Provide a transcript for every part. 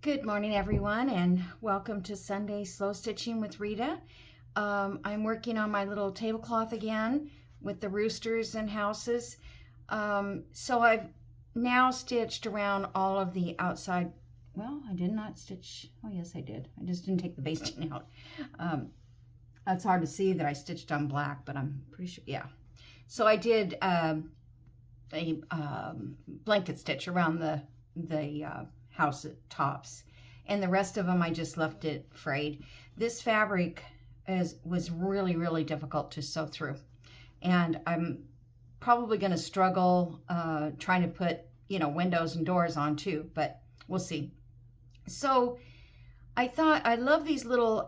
Good morning, everyone, and welcome to Sunday Slow Stitching with Rita. I'm working on my little tablecloth again with the roosters and houses. So I've now stitched around all of the outside. Well, I did not stitch. Oh, yes, I did. I just didn't take the basting out. That's hard to see that I stitched on black, but I'm pretty sure, yeah. So I did a blanket stitch around the house tops, and the rest of them I just left it frayed. This fabric was really difficult to sew through, and I'm probably going to struggle trying to put windows and doors on too, but we'll see. So I thought I love these little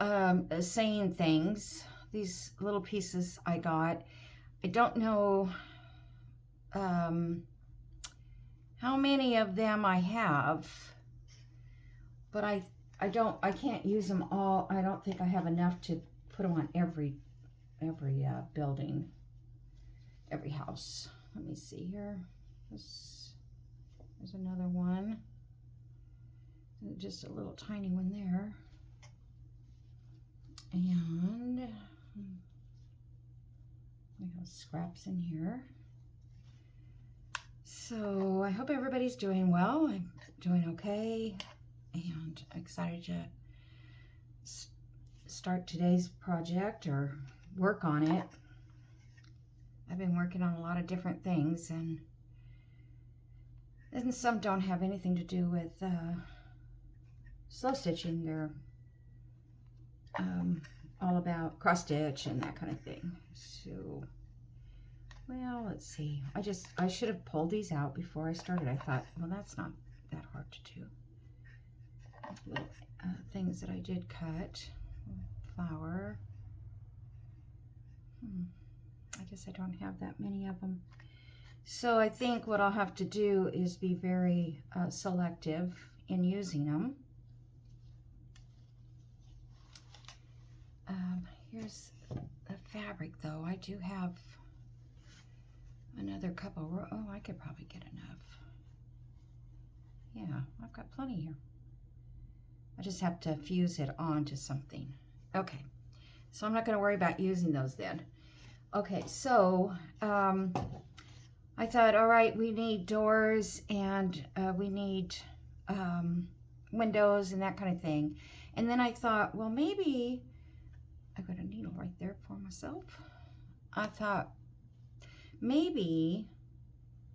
saying things, these little pieces I got. I don't know how many of them I have, but I can't use them all. I don't think I have enough to put them on every building, every house. Let me see here. There's another one. Just a little tiny one there. And we have scraps in here. So I hope everybody's doing well. I'm doing okay and excited to start today's project or work on it. I've been working on a lot of different things, and some don't have anything to do with slow stitching. They're all about cross stitch and that kind of thing. So, well, let's see. I should have pulled these out before I started. I thought, well, that's not that hard to do. Little things that I did cut. Flower. I guess I don't have that many of them. So I think what I'll have to do is be very selective in using them. Here's the fabric, though. I do have another couple. Oh, I could probably get enough. Yeah, I've got plenty here. I just have to fuse it onto something. Okay, so I'm not going to worry about using those then. Okay, so I thought, all right, we need doors and we need windows and that kind of thing. And then I thought, well, maybe I've got a needle right there for myself. I thought maybe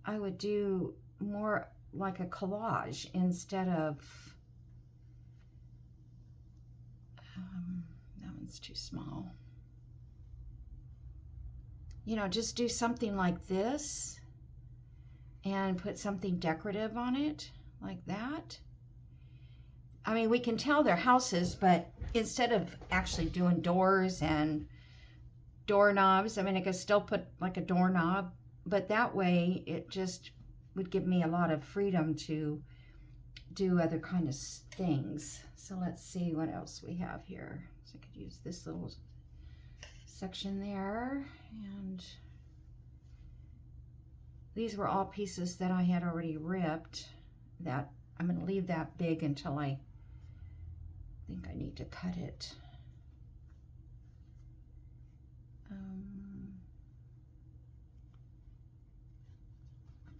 I would do more like a collage instead of that one's too small. Just do something like this and put something decorative on it like that. I mean, we can tell they're houses, but instead of actually doing doors and doorknobs, I mean, I could still put like a doorknob, but that way it just would give me a lot of freedom to do other kind of things. So let's see what else we have here. So I could use this little section there, and these were all pieces that I had already ripped. That I'm going to leave that big until I think I need to cut it.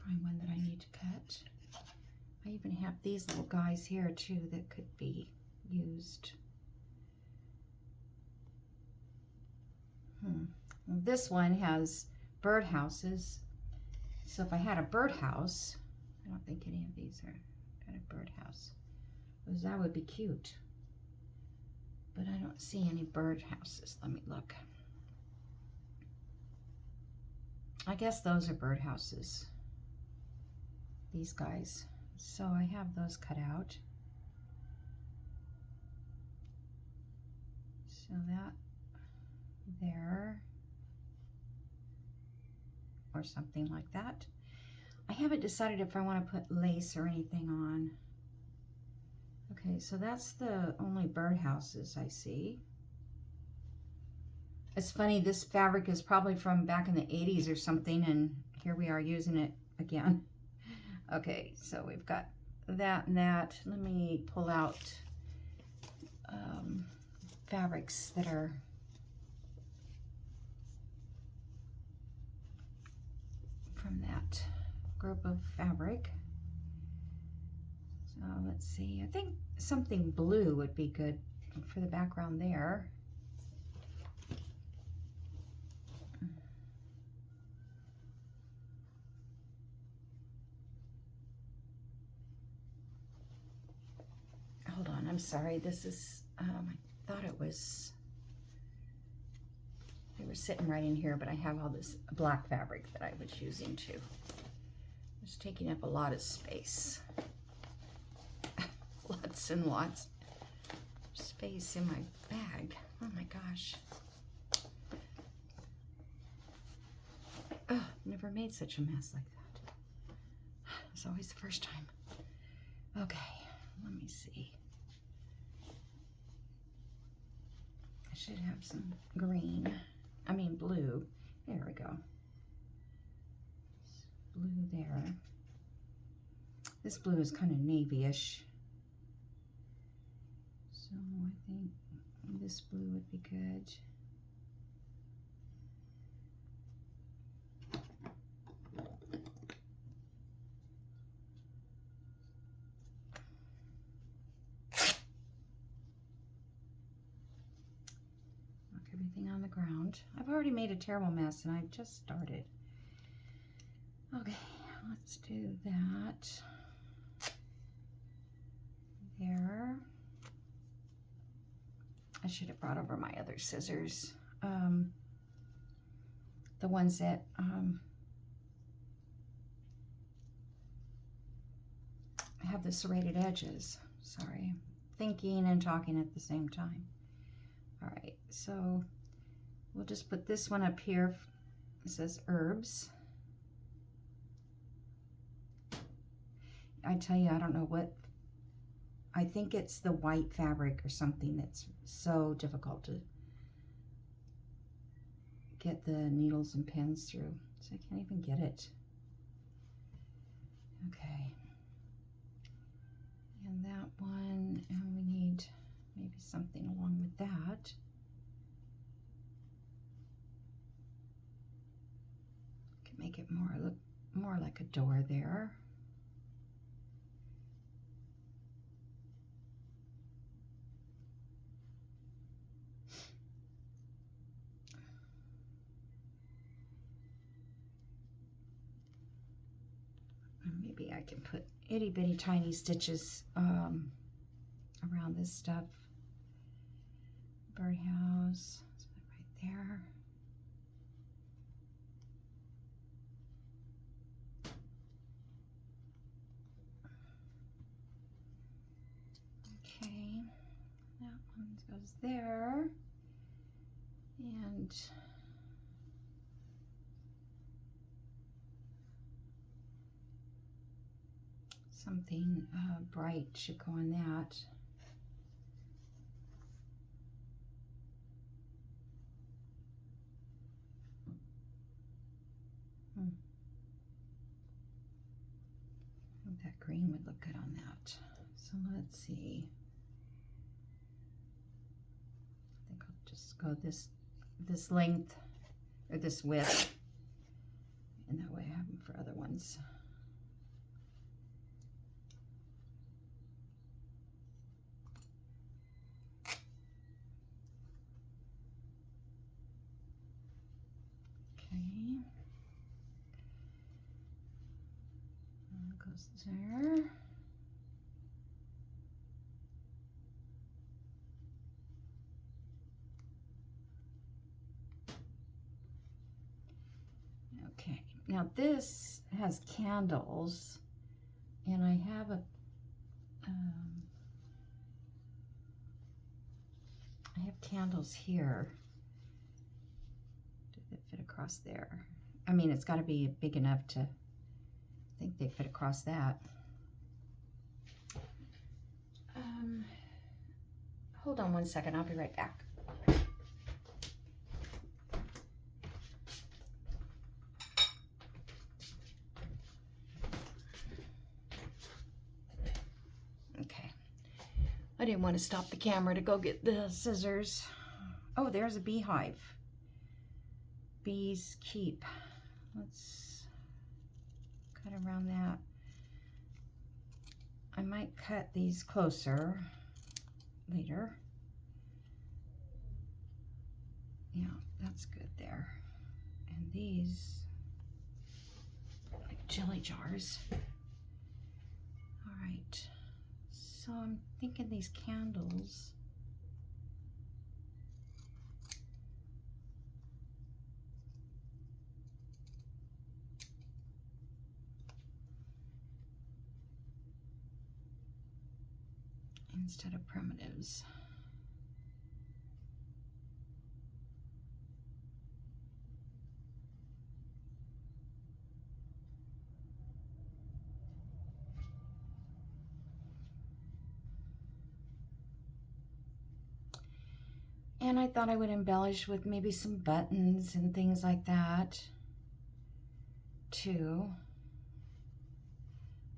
Find one that I need to cut. I even have these little guys here too that could be used. This one has birdhouses. So if I had a birdhouse, I don't think any of these are got a birdhouse. Because that would be cute. But I don't see any birdhouses. Let me look. I guess those are birdhouses. These guys. So I have those cut out. So that there, or something like that. I haven't decided if I want to put lace or anything on. Okay, so that's the only birdhouses I see. It's funny, this fabric is probably from back in the 80s or something, and here we are using it again. Okay, so we've got that and that. Let me pull out fabrics that are from that group of fabric. So let's see, I think something blue would be good for the background there. Hold on, I'm sorry, this is, I thought it was, they were sitting right in here, but I have all this black fabric that I was using too. It's taking up a lot of space. Lots and lots of space in my bag. Oh my gosh. Oh, never made such a mess like that. It's always the first time. Okay, let me see. I should have some green. I mean blue. There we go. Blue there. This blue is kind of navy-ish. So I think this blue would be good. Knock everything on the ground. I've already made a terrible mess and I've just started. Okay, let's do that. There. I should have brought over my other scissors. The ones that have the serrated edges. Sorry, thinking and talking at the same time. All right, so we'll just put this one up here. It says herbs. I tell you, I don't know what, I think it's the white fabric or something that's so difficult to get the needles and pins through. So I can't even get it. Okay. And that one, and we need maybe something along with that. Can make it look more like a door there. Maybe I can put itty bitty tiny stitches around this stuff. Birdhouse, let's put it right there. Okay, that one goes there. And something bright should go in that. I think that green would look good on that. So let's see. I think I'll just go this length or this width, and that way I have them for other ones. Okay. That goes there. Okay, now this has candles, and I have a I have candles here. Do they fit across there? I mean, it's got to be big enough to, I think they fit across that. Hold on one second, I'll be right back. I didn't want to stop the camera to go get the scissors. Oh, there's a beehive. Bees keep. Let's cut around that. I might cut these closer later. Yeah, that's good there. And these, like jelly jars. All right, so I'm thinking these candles. Instead of primitives. And I thought I would embellish with maybe some buttons and things like that too.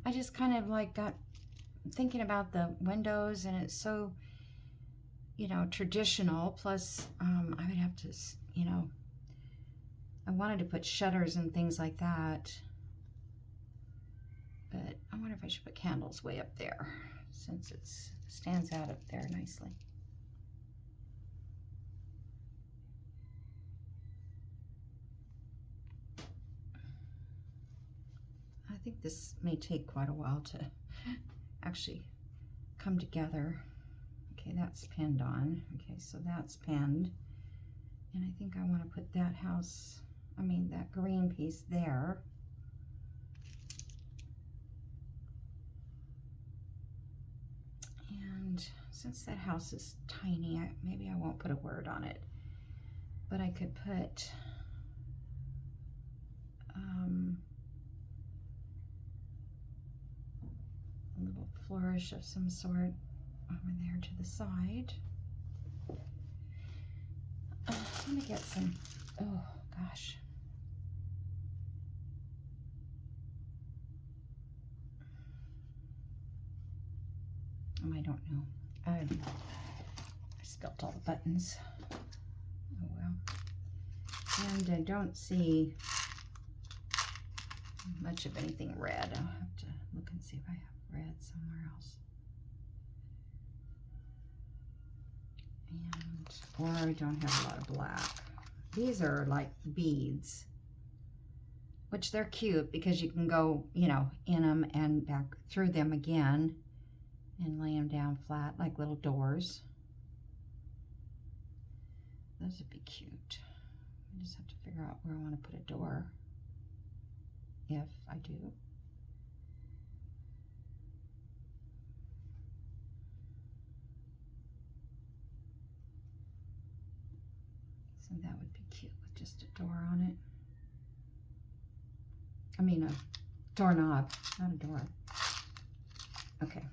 I just kind of like got thinking about the windows, and it's so, you know, traditional. Plus I would have to, you know, I wanted to put shutters and things like that, but I wonder if I should put candles way up there since it stands out up there nicely. I think this may take quite a while to actually come together. Okay, that's pinned on. Okay, so that's pinned. And I think I want to put that house, that green piece there. And since that house is tiny, maybe I won't put a word on it, but I could put a little flourish of some sort over there to the side. Let me get some, oh gosh. I don't know. I spilled all the buttons. Oh well. And I don't see much of anything red. I'll have to look and see if I have red somewhere else. Or I don't have a lot of black. These are like beads, which they're cute because you can go, you know, in them and back through them again and lay them down flat like little doors. Those would be cute. I just have to figure out where I want to put a door, if I do. So that would be cute with just a door on it. A doorknob, not a door. Okay.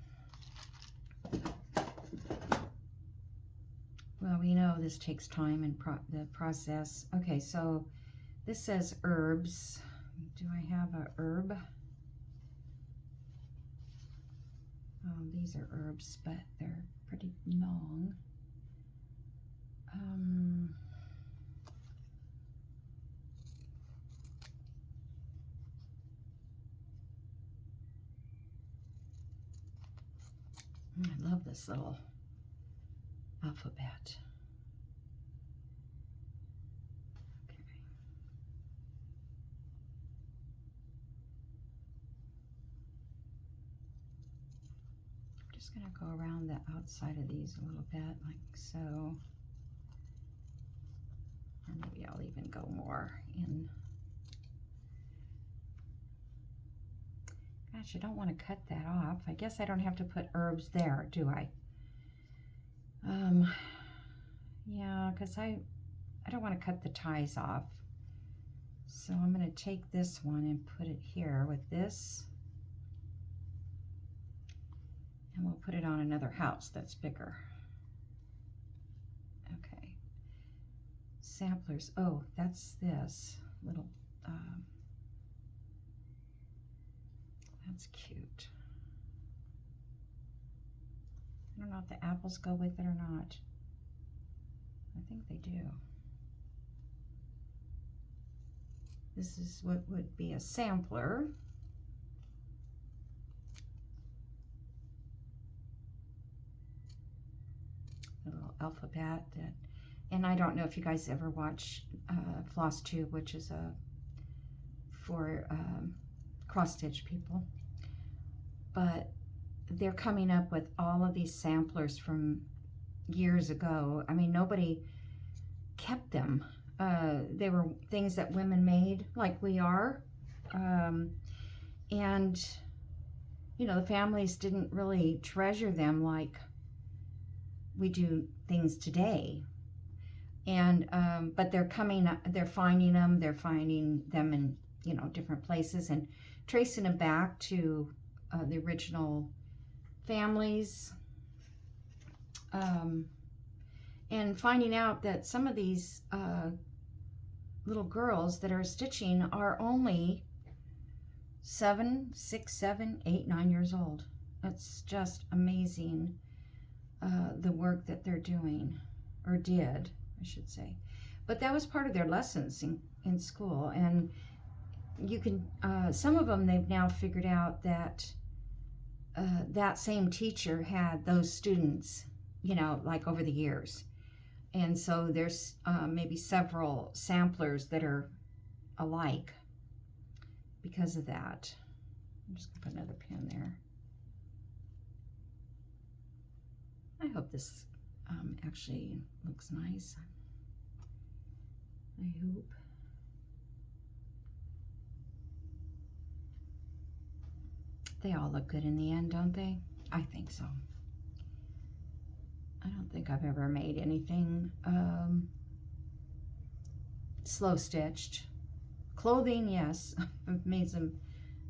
Well, we know this takes time and the process. Okay, so this says herbs. Do I have a herb? These are herbs, but they're pretty long. I love this little alphabet. Okay. I'm just going to go around the outside of these a little bit, like so. Or maybe I'll even go more in. Gosh, I don't want to cut that off. I guess I don't have to put herbs there, do I? Yeah, because I don't want to cut the ties off. So I'm going to take this one and put it here with this. And we'll put it on another house that's bigger. Okay. Samplers. Oh, that's this little, that's cute. don't know if the apples go with it or not. I think they do. This is what would be a sampler. A little alphabet that, and I don't know if you guys ever watch Floss Tube, which is for cross stitch people, but they're coming up with all of these samplers from years ago. I mean, nobody kept them. They were things that women made, like we are, and you know, the families didn't really treasure them like we do things today. And but they're coming up, they're finding them in, you know, different places and tracing them back to the original families, and finding out that some of these little girls that are stitching are only 7, 6, 7, 8, 9 years old. It's just amazing, the work that they're doing, or did, I should say. But that was part of their lessons in school. And you can, some of them, they've now figured out that that same teacher had those students, you know, like over the years. And so there's maybe several samplers that are alike because of that. I'm just gonna put another pin there. I hope this actually looks nice. I hope. They all look good in the end, don't they? I think so. I don't think I've ever made anything slow stitched. Clothing, yes. I've made some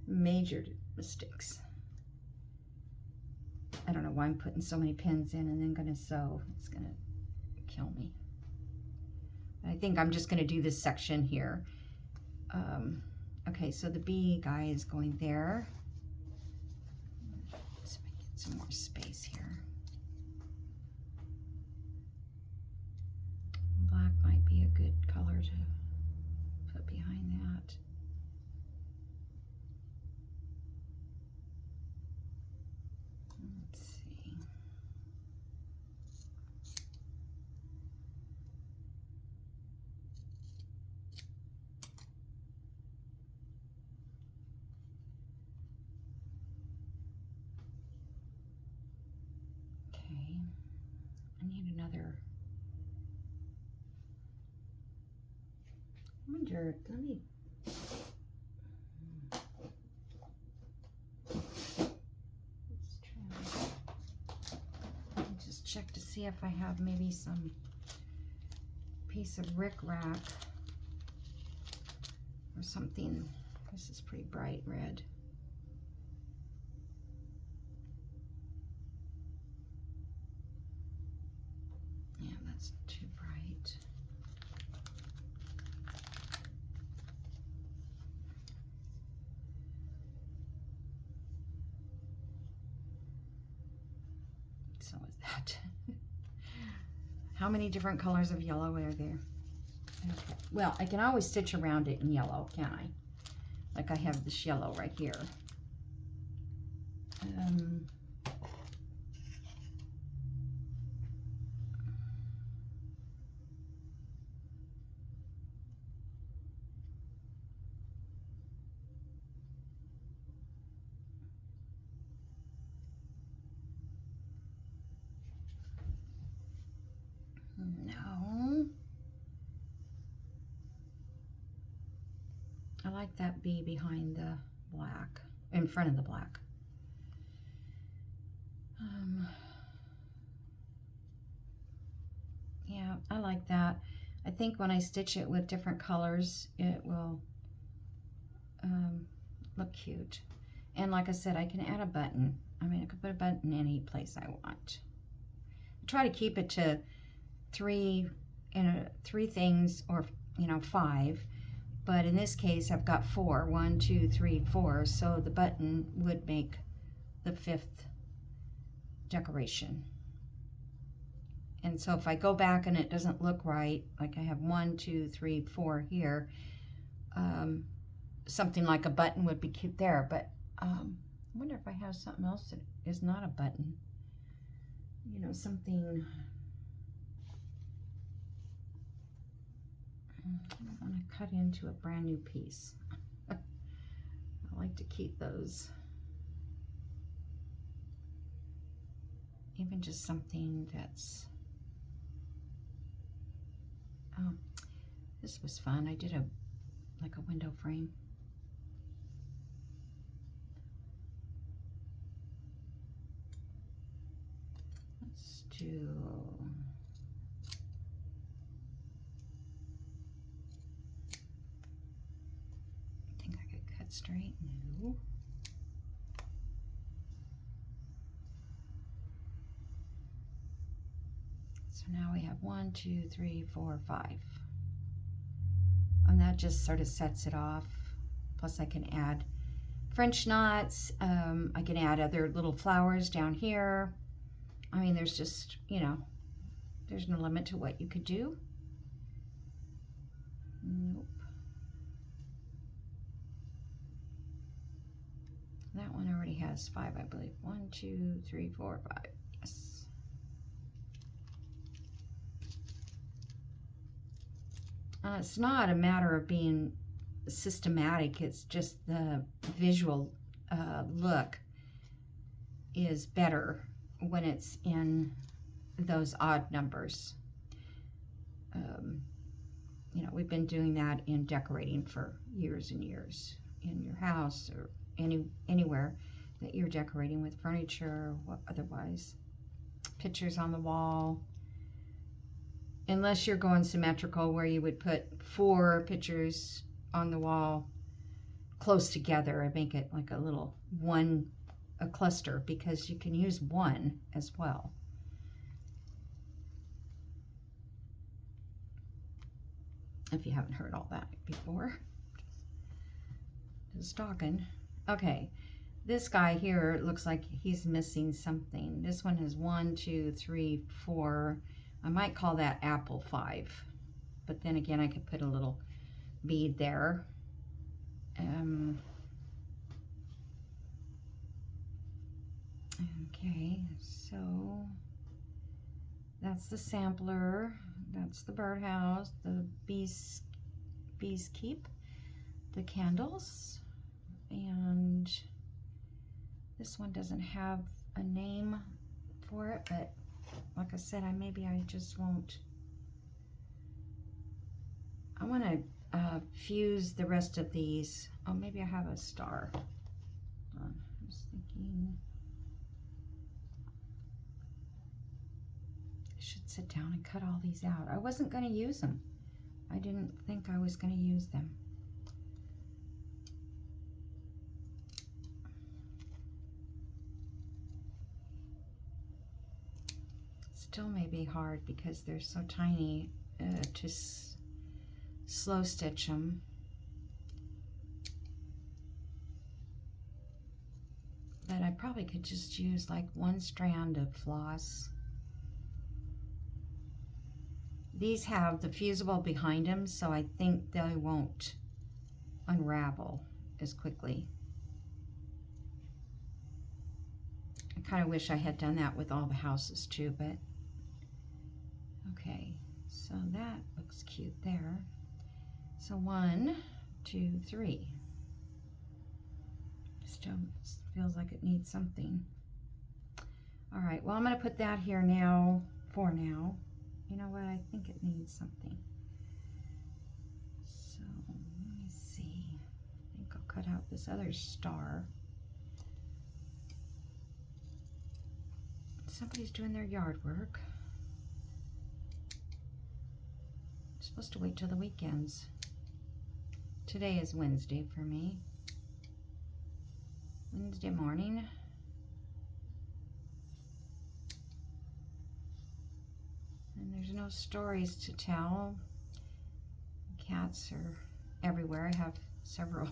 major mistakes. I don't know why I'm putting so many pins in and then gonna sew. It's gonna kill me. I think I'm just gonna do this section here. Okay, so the bee guy is going there. Let's get some more space here. Black might be a good color to put behind that. Let's see. Okay, I need another. I wonder, let me. Let's try. Let me just check to see if I have maybe some piece of rickrack or something. This is pretty bright red. Yeah, that's too bright. So is that. How many different colors of yellow are there? Okay. Well, I can always stitch around it in yellow, can't I? Like I have this yellow right here. No. I like that bee behind the black, in front of the black. Yeah, I like that. I think when I stitch it with different colors, it will look cute. And like I said, I can add a button. I mean, I could put a button any place I want. I try to keep it to three things, or 5. But in this case, I've got 4. 1, 2, 3, 4. So the button would make the 5th decoration. And so if I go back and it doesn't look right, like I have 1, 2, 3, 4 here, something like a button would be cute there. But I wonder if I have something else that is not a button. You know, something. I don't want to cut into a brand new piece. I like to keep those. Even just something that's, oh, this was fun. I did like a window frame. Let's do, I think I could cut straight. No. So now we have 1, 2, 3, 4, 5. And that just sort of sets it off. Plus I can add French knots. I can add other little flowers down here. I mean, there's just, you know, there's no limit to what you could do. Nope. That one already has 5, I believe. 1, 2, 3, 4, 5. Yes. It's not a matter of being systematic. It's just the visual look is better when it's in those odd numbers. You know, we've been doing that in decorating for years and years in your house or anywhere that you're decorating with furniture or otherwise. Pictures on the wall. Unless you're going symmetrical where you would put 4 pictures on the wall close together and make it like a little a cluster, because you can use one as well. If you haven't heard all that before. Just talking. Okay, this guy here looks like he's missing something. This one has 1, 2, 3, 4. I might call that apple 5, but then again I could put a little bead there. Okay, so that's the sampler, that's the birdhouse, the bees keep, the candles, and this one doesn't have a name for it, but like I said, maybe I just won't. I want to fuse the rest of these. Oh, maybe I have a star. Hold on. I was thinking I should sit down and cut all these out. I wasn't going to use them. I didn't think I was going to use them. Still may be hard because they're so tiny to slow stitch them. But I probably could just use like 1 strand of floss. These have the fusible behind them, so I think they won't unravel as quickly. I kind of wish I had done that with all the houses too, but okay, so that looks cute there. So 1, 2, 3. Still feels like it needs something. All right, well, I'm going to put that here now for now. You know what? I think it needs something. So let me see. I think I'll cut out this other star. Somebody's doing their yard work. I'm supposed to wait till the weekends. Today is Wednesday for me. Wednesday morning. And there's no stories to tell. Cats are everywhere. I have several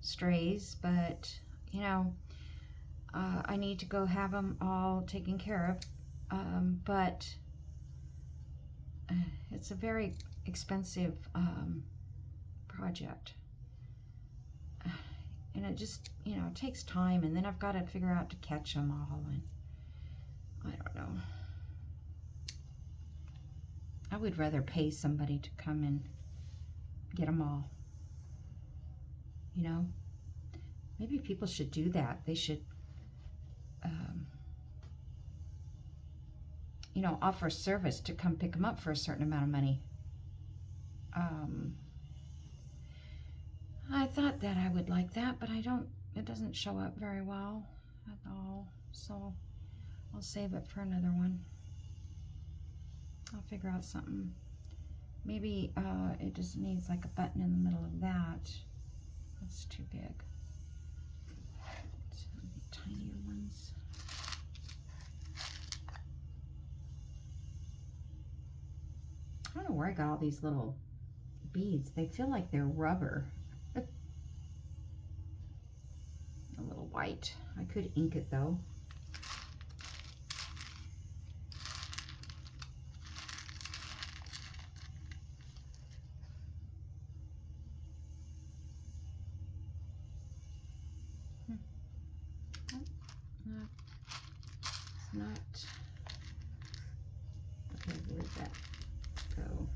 strays, but you know, I need to go have them all taken care of. But it's a very expensive project. And it just, you know, it takes time, and then I've got to figure out to catch them all, and I don't know. I would rather pay somebody to come and get them all, you know. Maybe people should do that. They should, you know, offer a service to come pick them up for a certain amount of money. I thought that I would like that, but I don't, it doesn't show up very well at all, so I'll save it for another one. I'll figure out something. Maybe it just needs like a button in the middle of that. That's too big. Tinier ones. I don't know where I got all these little beads. They feel like they're rubber. A little white. I could ink it though. Not okay. Where'd that go?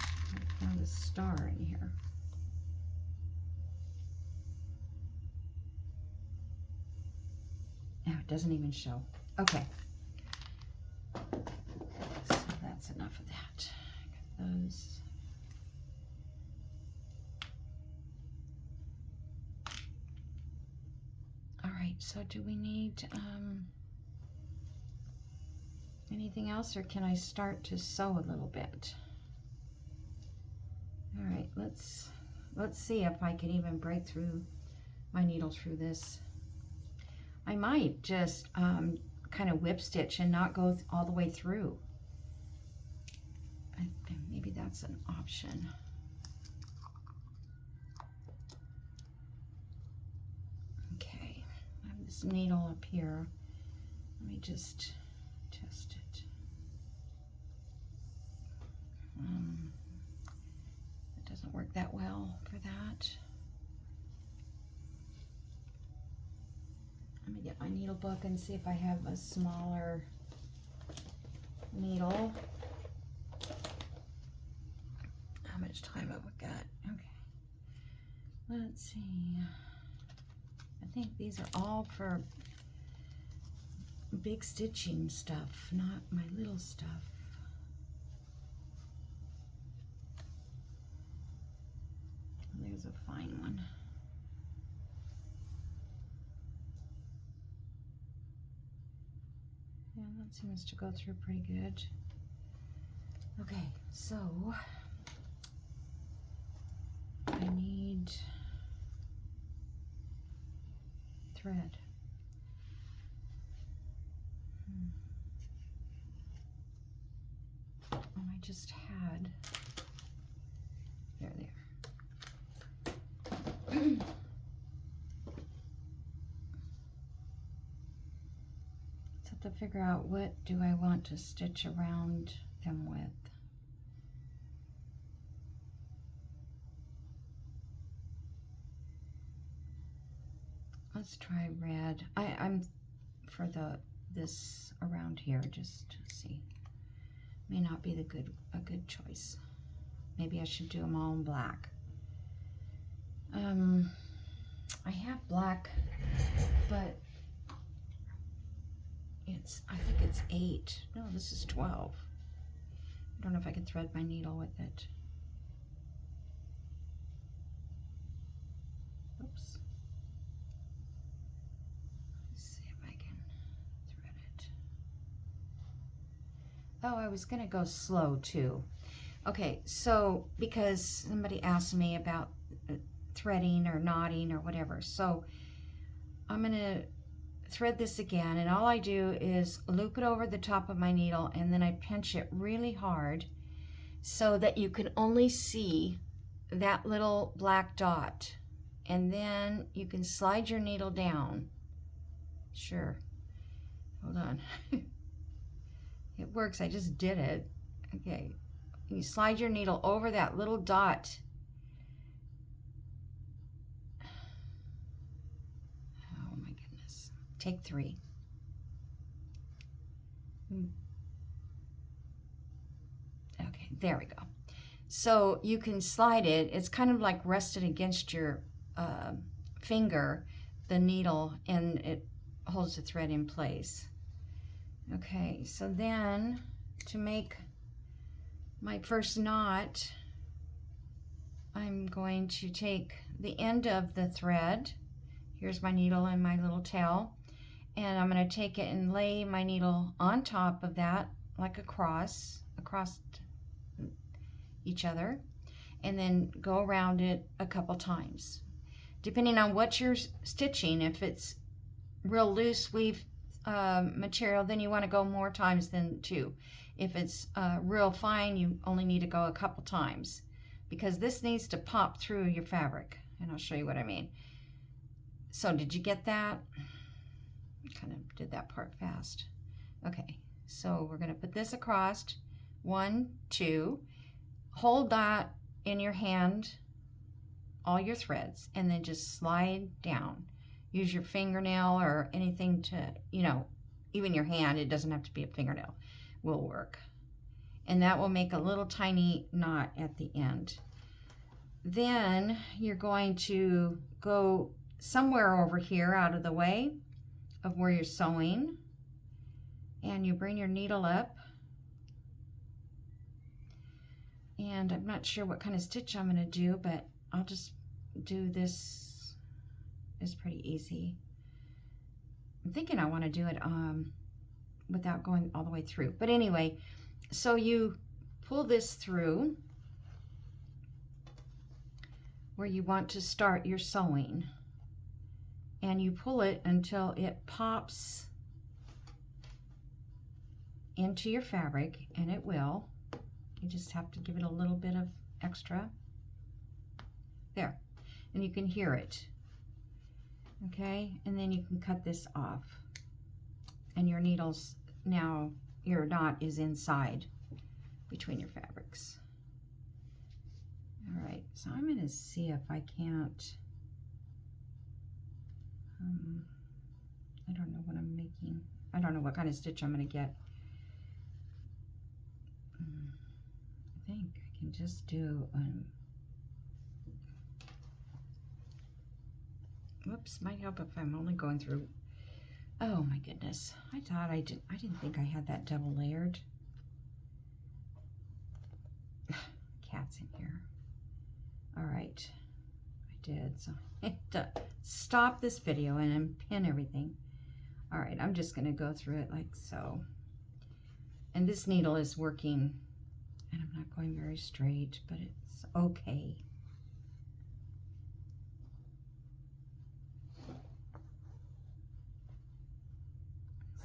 I found a star in here. No, it doesn't even show. Okay, so that's enough of that. I got those. All right, so do we need anything else, or can I start to sew a little bit? All right, let's see if I can even break through my needle through this. I might just kind of whip stitch and not go all the way through. Maybe that's an option. Okay, I have this needle up here. Let me just test it. It doesn't work that well for that. Let me get my needle book and see if I have a smaller needle. How much time have we got? Okay. Let's see. I think these are all for big stitching stuff, not my little stuff. There's a fine one. Yeah, that seems to go through pretty good. Okay, so I need thread. Oh, I just had, there. So to figure out what do I want to stitch around them with. Let's try red. I'm for this around here, just to see. May not be a good choice. Maybe I should do them all in black. I have black, but I think it's 8. No, this is 12. I don't know if I can thread my needle with it. Oops. Let's see if I can thread it. Oh, I was gonna go slow too. Okay, so because somebody asked me about threading or knotting or whatever, so I'm gonna thread this again, and all I do is loop it over the top of my needle, and then I pinch it really hard so that you can only see that little black dot, and then you can slide your needle down. Sure, hold on. It works. I just did it. Okay, you slide your needle over that little dot. Oh my goodness. Take 3. Okay, there we go. So you can slide it. It's kind of like rested against your finger, the needle, and it holds the thread in place. Okay, so then to make my first knot, I'm going to take the end of the thread. Here's my needle and my little tail, and I'm going to take it and lay my needle on top of that like across each other, and then go around it a couple times. Depending on what you're stitching, if it's real loose weave material, then you want to go more times than 2. If it's real fine, you only need to go a couple times, because this needs to pop through your fabric, and I'll show you what I mean. So did you get that? Kind of did that part fast. Okay, so we're going to put this across. 1, 2. Hold that in your hand, all your threads, and then just slide down. Use your fingernail or anything to, you know, even your hand, it doesn't have to be a fingernail, will work. And that will make a little tiny knot at the end. Then you're going to go somewhere over here out of the way of where you're sewing, and you bring your needle up. And I'm not sure what kind of stitch I'm going to do, but I'll just do this. It's pretty easy. I'm thinking I want to do it without going all the way through. But anyway, so you pull this through where you want to start your sewing, and you pull it until it pops into your fabric, and it will. You just have to give it a little bit of extra. There, and you can hear it. Okay, and then you can cut this off, and your needles, now your knot is inside between your fabrics. All right, so I'm going to see if I can't, I don't know what I'm making. I don't know what kind of stitch I'm going to get. I think I can just do whoops, might help if I'm only going through. Oh my goodness, I didn't think I had that double layered. Cat's in here. All right, I did. So I have to stop this video and unpin everything. All right, I'm just gonna go through it like so. And this needle is working, and I'm not going very straight, but it's okay.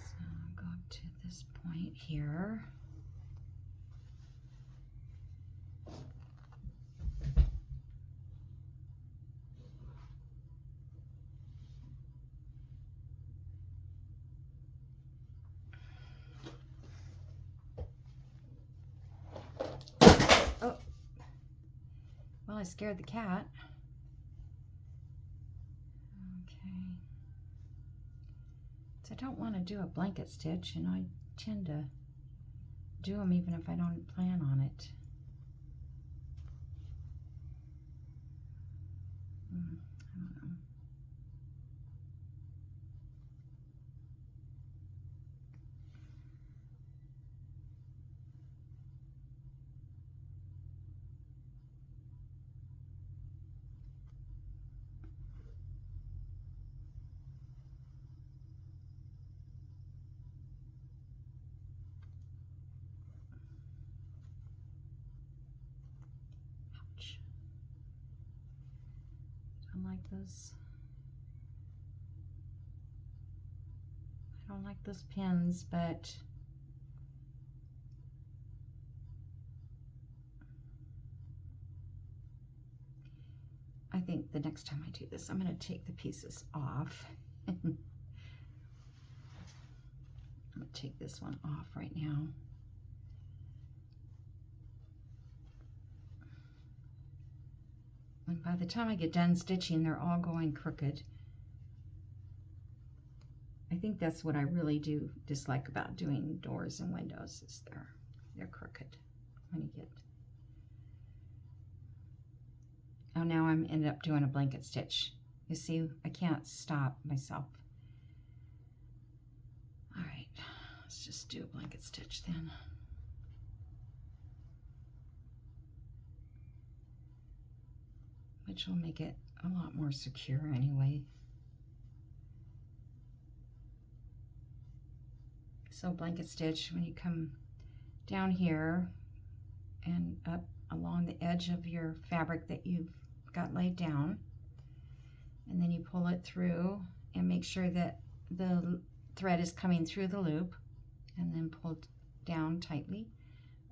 So I'll go up to this point here. Well, I scared the cat. Okay. So I don't want to do a blanket stitch, and I tend to do them even if I don't plan on it. I don't know. I don't like those pins, but I think the next time I do this, I'm going to take the pieces off. I'm going to take this one off right now. And by the time I get done stitching, they're all going crooked. I think that's what I really do dislike about doing doors and windows, is they're crooked when you get. Oh, now I'm ended up doing a blanket stitch. You see, I can't stop myself. All right, let's just do a blanket stitch then. Which will make it a lot more secure anyway. So blanket stitch, when you come down here and up along the edge of your fabric that you've got laid down, and then you pull it through and make sure that the thread is coming through the loop, and then pull down tightly,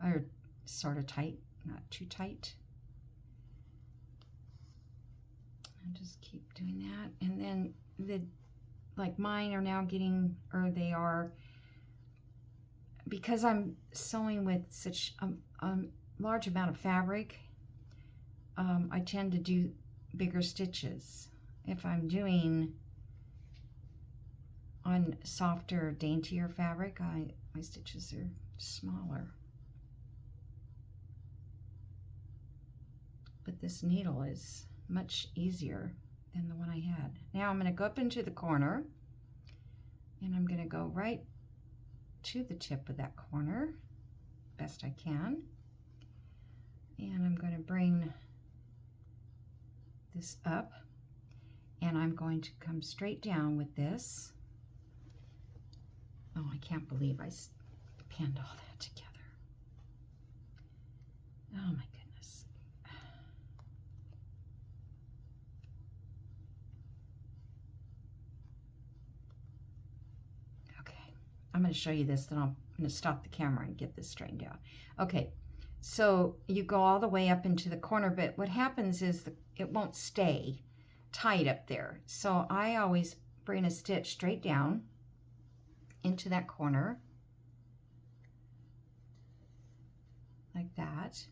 or sort of tight, not too tight. And just keep doing that. And then like mine are now getting, or they are, because I'm sewing with such a large amount of fabric, I tend to do bigger stitches. If I'm doing on softer, daintier fabric, my stitches are smaller. But this needle is much easier than the one I had. Now I'm going to go up into the corner, and I'm going to go right to the tip of that corner best I can, and I'm going to bring this up, and I'm going to come straight down with this. Oh, I can't believe I pinned all that together. Oh my goodness. Okay, I'm going to show you this, then I'm going to stop the camera and get this straightened out. Okay, so you go all the way up into the corner, but what happens is it won't stay tight up there. So I always bring a stitch straight down into that corner, like that.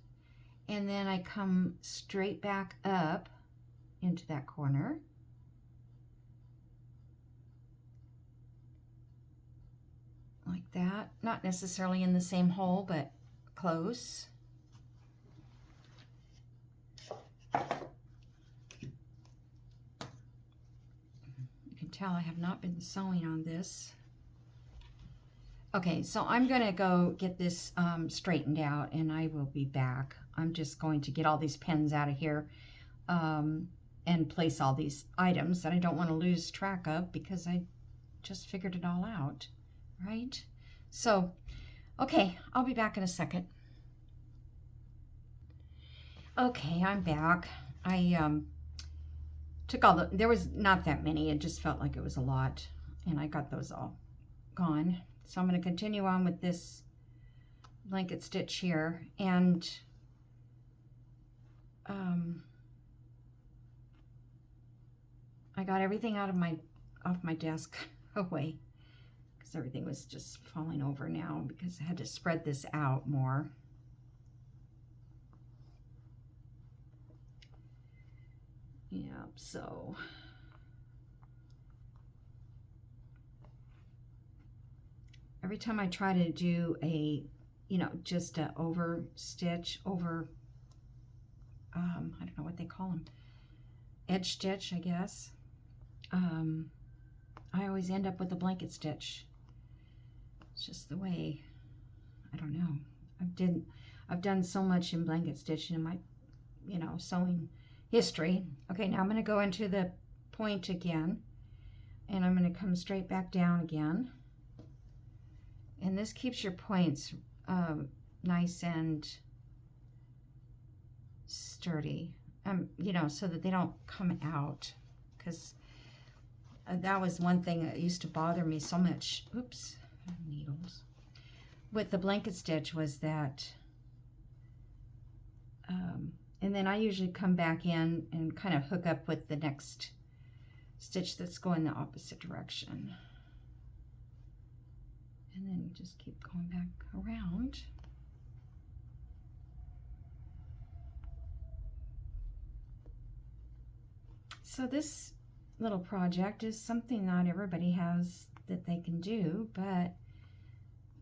And then I come straight back up into that corner. Like that. Not necessarily in the same hole, but close. You can tell I have not been sewing on this. Okay, so I'm going to go get this straightened out, and I will be back. I'm just going to get all these pens out of here and place all these items that I don't want to lose track of, because I just figured it all out, right? So, okay, I'll be back in a second. Okay, I'm back. I took all there was not that many. It just felt like it was a lot, and I got those all gone. So I'm going to continue on with this blanket stitch here, and I got everything off my desk away, because everything was just falling over now, because I had to spread this out more. Yeah, so every time I try to do a, just a over stitch, over, I don't know what they call them, edge stitch, I guess, I always end up with a blanket stitch. It's just the way, I don't know. I've done so much in blanket stitching in my, sewing history. Okay, now I'm going to go into the point again, and I'm going to come straight back down again. And this keeps your points nice and sturdy, so that they don't come out, because that was one thing that used to bother me so much. Oops, needles. With the blanket stitch was that, and then I usually come back in and kind of hook up with the next stitch that's going the opposite direction. And then just keep going back around. So this little project is something not everybody has that they can do, but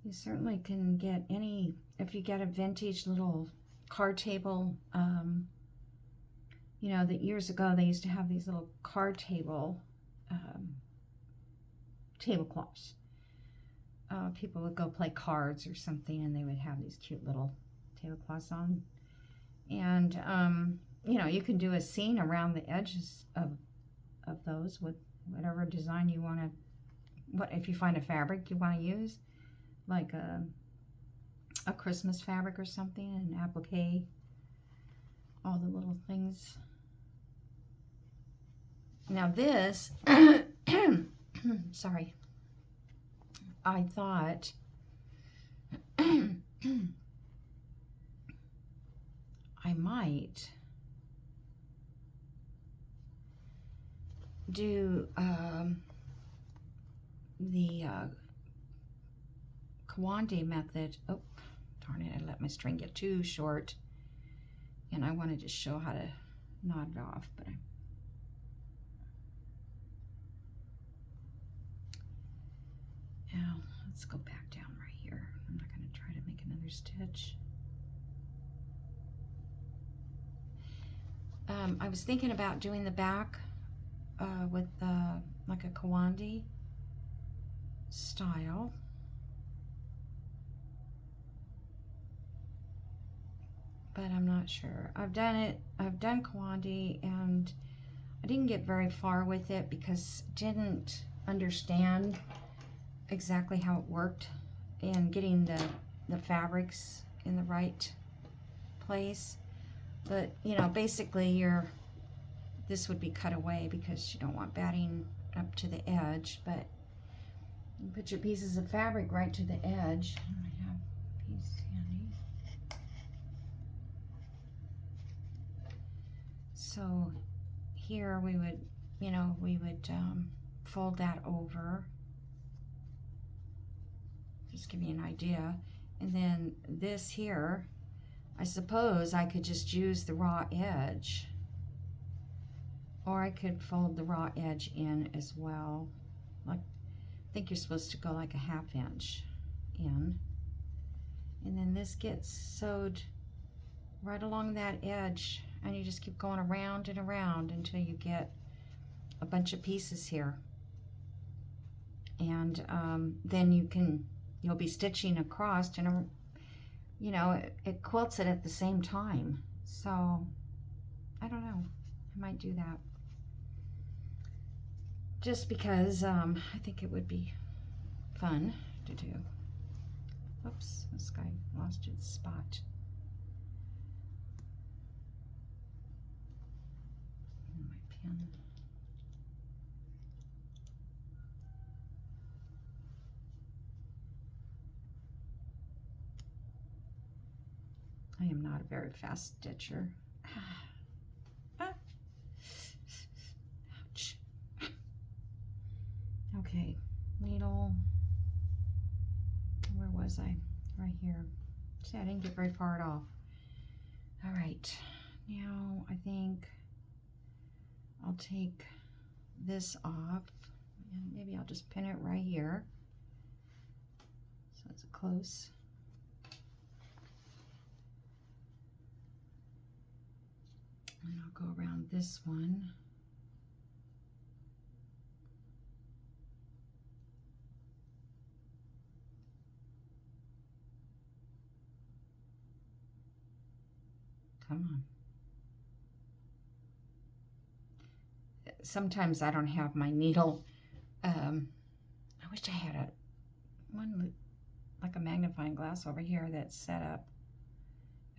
you certainly can get any, if you get a vintage little card table, you know, that years ago they used to have these little card table tablecloths. People would go play cards or something, and they would have these cute little tablecloths on. And you know, you can do a scene around the edges of those with whatever design you want to. What if you find a fabric you want to use, like a Christmas fabric or something, and applique all the little things. Now this, sorry, I thought I might do the Kawande method. Oh, darn it, I let my string get too short, and I wanted to show how to knot it off, but now let's go back down right here. I'm not going to try to make another stitch. I was thinking about doing the back with like a Kawande style. But I'm not sure. I've done it. I've done Kawande, and I didn't get very far with it because I didn't understand exactly how it worked in getting the fabrics in the right place. But you know, basically this would be cut away because you don't want batting up to the edge, but you put your pieces of fabric right to the edge. I have a piece handy. So here we would, you know, fold that over. Just give you an idea. And then this here, I suppose I could just use the raw edge, or I could fold the raw edge in as well. Like, I think you're supposed to go like a 1/2 inch in. And then this gets sewed right along that edge, and you just keep going around and around until you get a bunch of pieces here. And then you'll be stitching across, and you know, it quilts it at the same time. So I don't know, I might do that just because I think it would be fun to do. Oops, this guy lost its spot. And my pen. I am not a very fast stitcher. Ouch. Okay, needle. Where was I? Right here. See, I didn't get very far at all. All right, now I think I'll take this off, and maybe I'll just pin it right here so it's close. And I'll go around this one. Come on. Sometimes I don't have my needle. I wish I had one like a magnifying glass over here that's set up.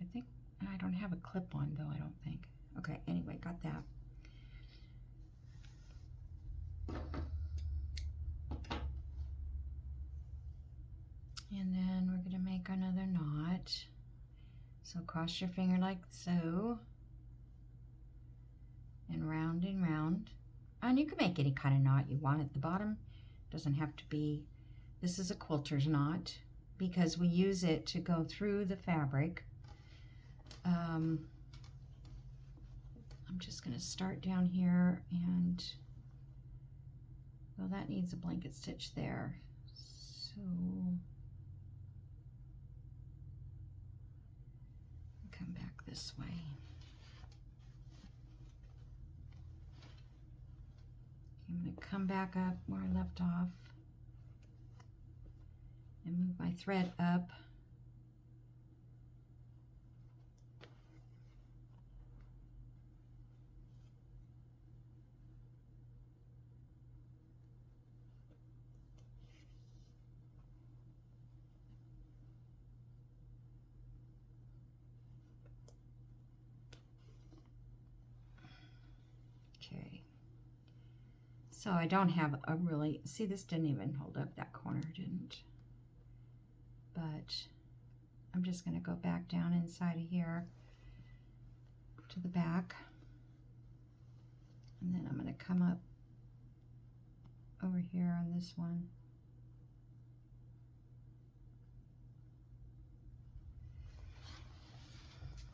I think I don't have a clip on though, I don't think. Okay, anyway, got that. And then we're going to make another knot. So cross your finger like so. And round and round. And you can make any kind of knot you want at the bottom. Doesn't have to be, this is a quilter's knot because we use it to go through the fabric. I'm just going to start down here, and well, that needs a blanket stitch there. So come back this way. I'm going to come back up where I left off and move my thread up. Okay. So I don't have a really, see, this didn't even hold up, that corner didn't. But I'm just going to go back down inside of here to the back. And then I'm going to come up over here on this one.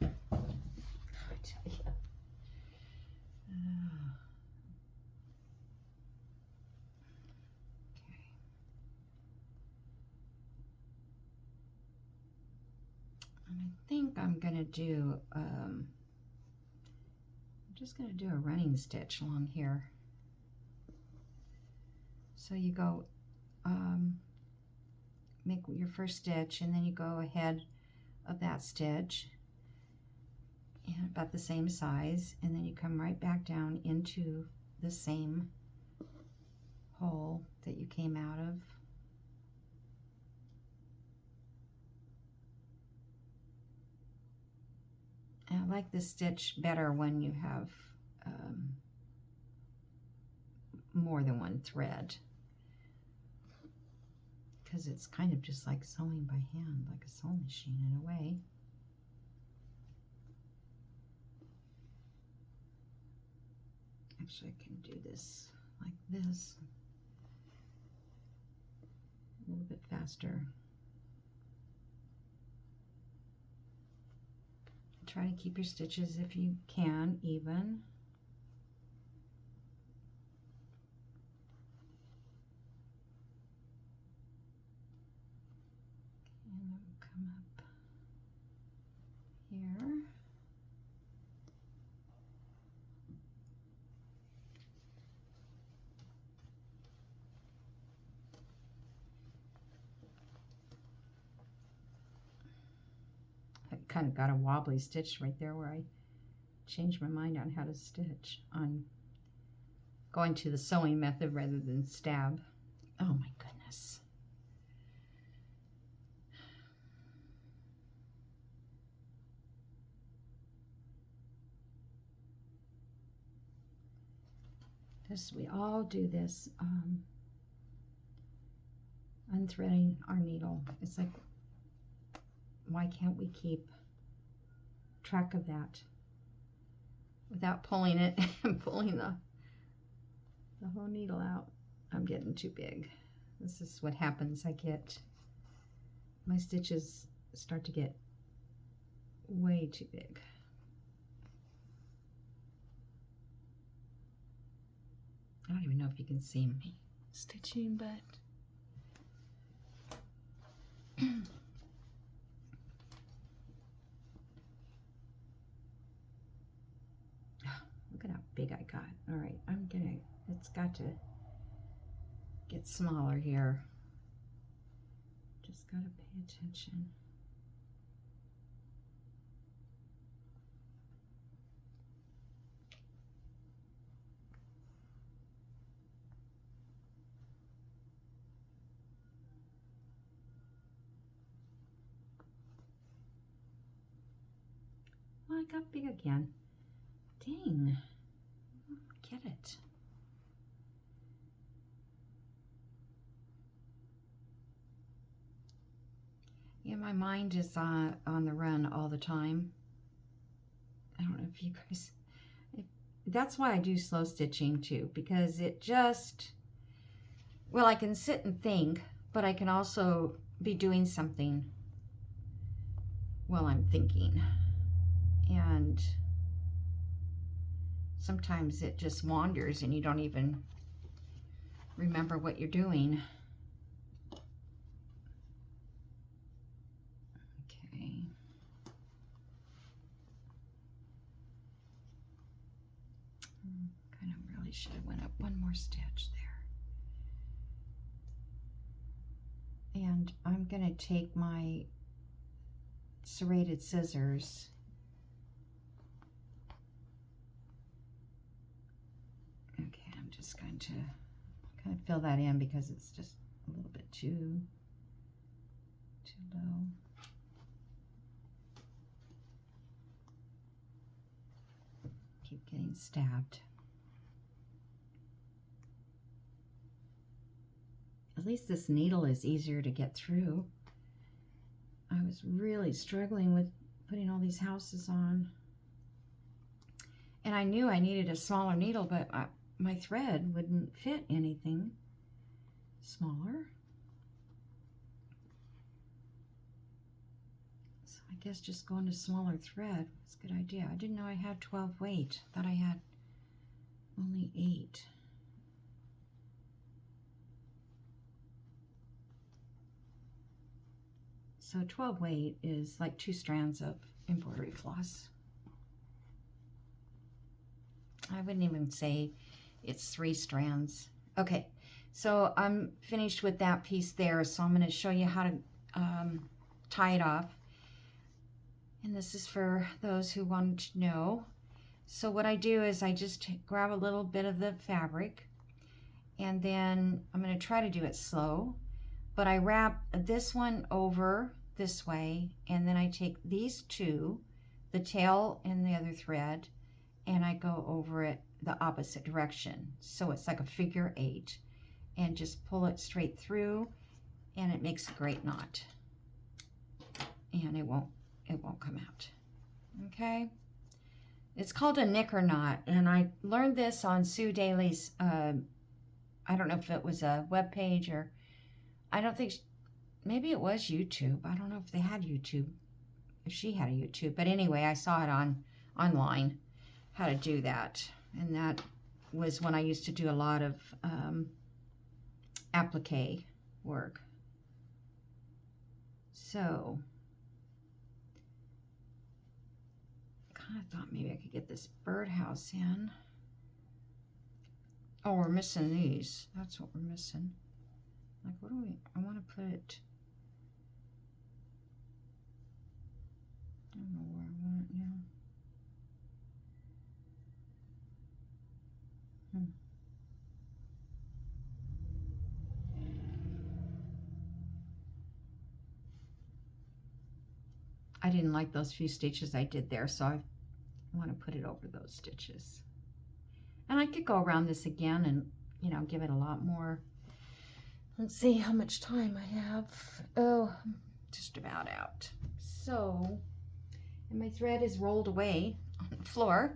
I tell you. I think I'm going to do, I'm just going to do a running stitch along here. So you go, make your first stitch, and then you go ahead of that stitch, and about the same size, and then you come right back down into the same hole that you came out of. And I like this stitch better when you have more than one thread, because it's kind of just like sewing by hand, like a sewing machine in a way. Actually, I can do this like this a little bit faster. Try to keep your stitches, if you can, even. And then we'll come up here. I kind of got a wobbly stitch right there where I changed my mind on how to stitch, on going to the sewing method rather than stab. Oh my goodness. We all do this, unthreading our needle. It's like, why can't we keep track of that without pulling it and pulling the whole needle out? I'm getting too big. This is what happens. My stitches start to get way too big. I don't even know if you can see me stitching, but look at how big I got. All right, it's got to get smaller here. Just got to pay attention. Well, I got big again. Dang. I don't get it. Yeah, my mind is on the run all the time. I don't know if you guys... That's why I do slow stitching too, because it just... Well, I can sit and think, but I can also be doing something while I'm thinking. And sometimes it just wanders and you don't even remember what you're doing. Okay. Kind of really should have went up one more stitch there. And I'm going to take my serrated scissors I'm just going to kind of fill that in because it's just a little bit too low. Keep getting stabbed. At least this needle is easier to get through. I was really struggling with putting all these houses on. And I knew I needed a smaller needle, but my thread wouldn't fit anything smaller. So I guess just going to smaller thread was a good idea. I didn't know I had 12 weight. I thought I had only 8. So 12 weight is like 2 strands of embroidery floss. I wouldn't even say it's 3 strands. Okay, so I'm finished with that piece there, so I'm going to show you how to tie it off. And this is for those who want to know. So what I do is I just grab a little bit of the fabric, and then I'm going to try to do it slow, but I wrap this one over this way, and then I take these two, the tail and the other thread, and I go over it the opposite direction. So it's like a figure 8, and just pull it straight through, and it makes a great knot. And it won't come out. Okay? It's called a knicker knot, and I learned this on Sue Daly's, I don't know if it was a web page or, I don't think, maybe it was YouTube. I don't know if they had YouTube, if she had a YouTube. But anyway, I saw it online, how to do that. And that was when I used to do a lot of applique work. So, I thought maybe I could get this birdhouse in. Oh, we're missing these. That's what we're missing. Like, what do we, I want to put it, I don't know where I want it now. I didn't like those few stitches I did there, so I want to put it over those stitches. And I could go around this again and, you know, give it a lot more. Let's see how much time I have. Oh, just about out. So, and my thread is rolled away on the floor.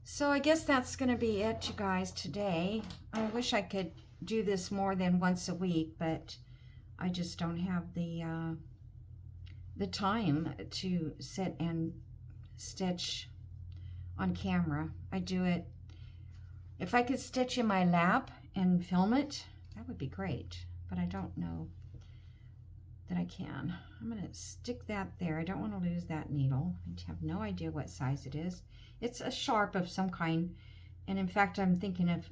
So I guess that's going to be it, you guys, today. I wish I could do this more than once a week, but I just don't have the time to sit and stitch on camera. I do it, if I could stitch in my lap and film it, that would be great, but I don't know that I can. I'm going to stick that there. I don't want to lose that needle. I have no idea what size it is. It's a sharp of some kind, and in fact I'm thinking of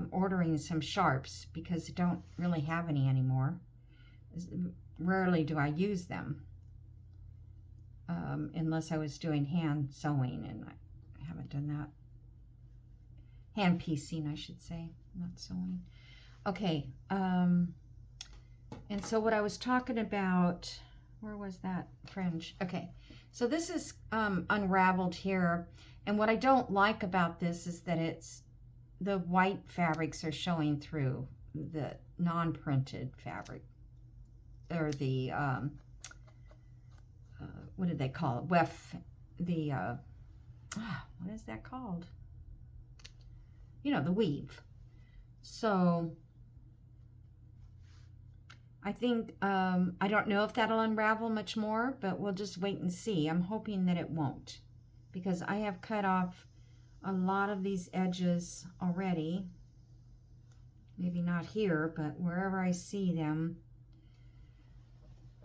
ordering some sharps because I don't really have any anymore. Rarely do I use them. Unless I was doing hand sewing, and I haven't done that. Hand piecing, I should say, not sewing. Okay, and so what I was talking about, where was that fringe? Okay, so this is unraveled here, and what I don't like about this is that it's, the white fabrics are showing through the non-printed fabric, or the what did they call it? What is that called? You know, the weave. So I think, I don't know if that'll unravel much more, but we'll just wait and see. I'm hoping that it won't, because I have cut off a lot of these edges already. Maybe not here, but wherever I see them,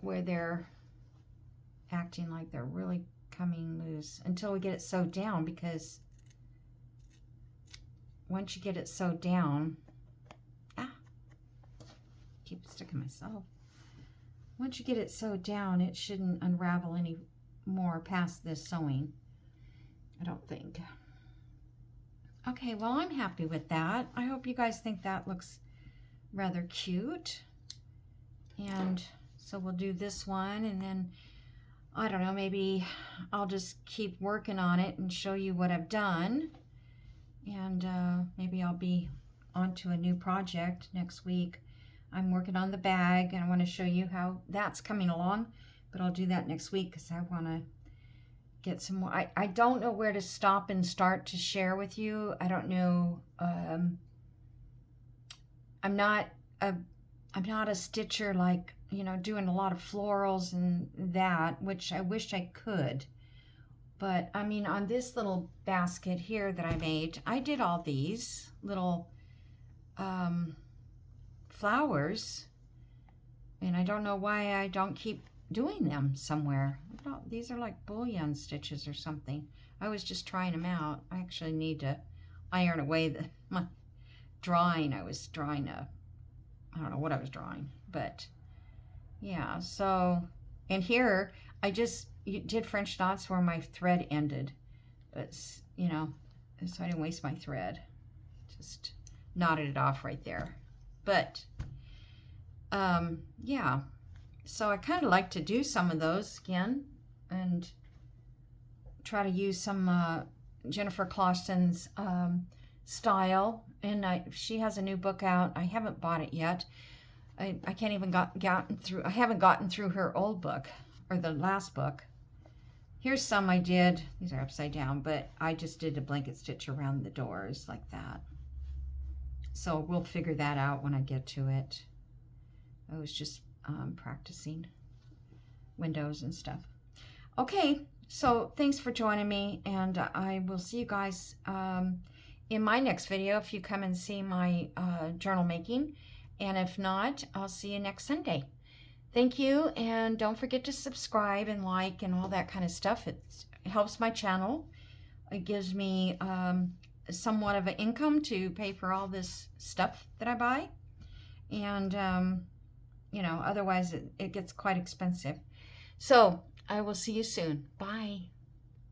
where they're acting like they're really coming loose, until we get it sewed down, because once you get it sewed down, keep sticking myself. Once you get it sewed down, it shouldn't unravel any more past this sewing, I don't think. Okay, well, I'm happy with that. I hope you guys think that looks rather cute. And so we'll do this one, and then, I don't know, maybe I'll just keep working on it and show you what I've done. And maybe I'll be onto a new project next week. I'm working on the bag, and I want to show you how that's coming along, but I'll do that next week because I want to get some more. I don't know where to stop and start to share with you. I don't know. I'm not a stitcher, like, you know, doing a lot of florals and that, which I wish I could. But I mean, on this little basket here that I made, I did all these little flowers, and I don't know why I don't keep doing them somewhere. These are like bullion stitches or something. I was just trying them out. I actually need to iron away my drawing. I was drawing I don't know what I was drawing, but yeah. So, and here I just did French knots where my thread ended. It's, you know, so I didn't waste my thread. Just knotted it off right there. But yeah, so I kind of like to do some of those again and try to use some Jennifer Clausen's style. And she has a new book out. I haven't bought it yet. I can't even gotten through. I haven't gotten through her old book, or the last book. Here's some I did. These are upside down, but I just did a blanket stitch around the doors like that. So we'll figure that out when I get to it. I was just practicing windows and stuff. Okay, so thanks for joining me, and I will see you guys in my next video if you come and see my journal making. And if not, I'll see you next Sunday. Thank you, and don't forget to subscribe and like and all that kind of stuff. It helps my channel. It gives me somewhat of an income to pay for all this stuff that I buy. And, you know, otherwise it gets quite expensive. So I will see you soon. Bye.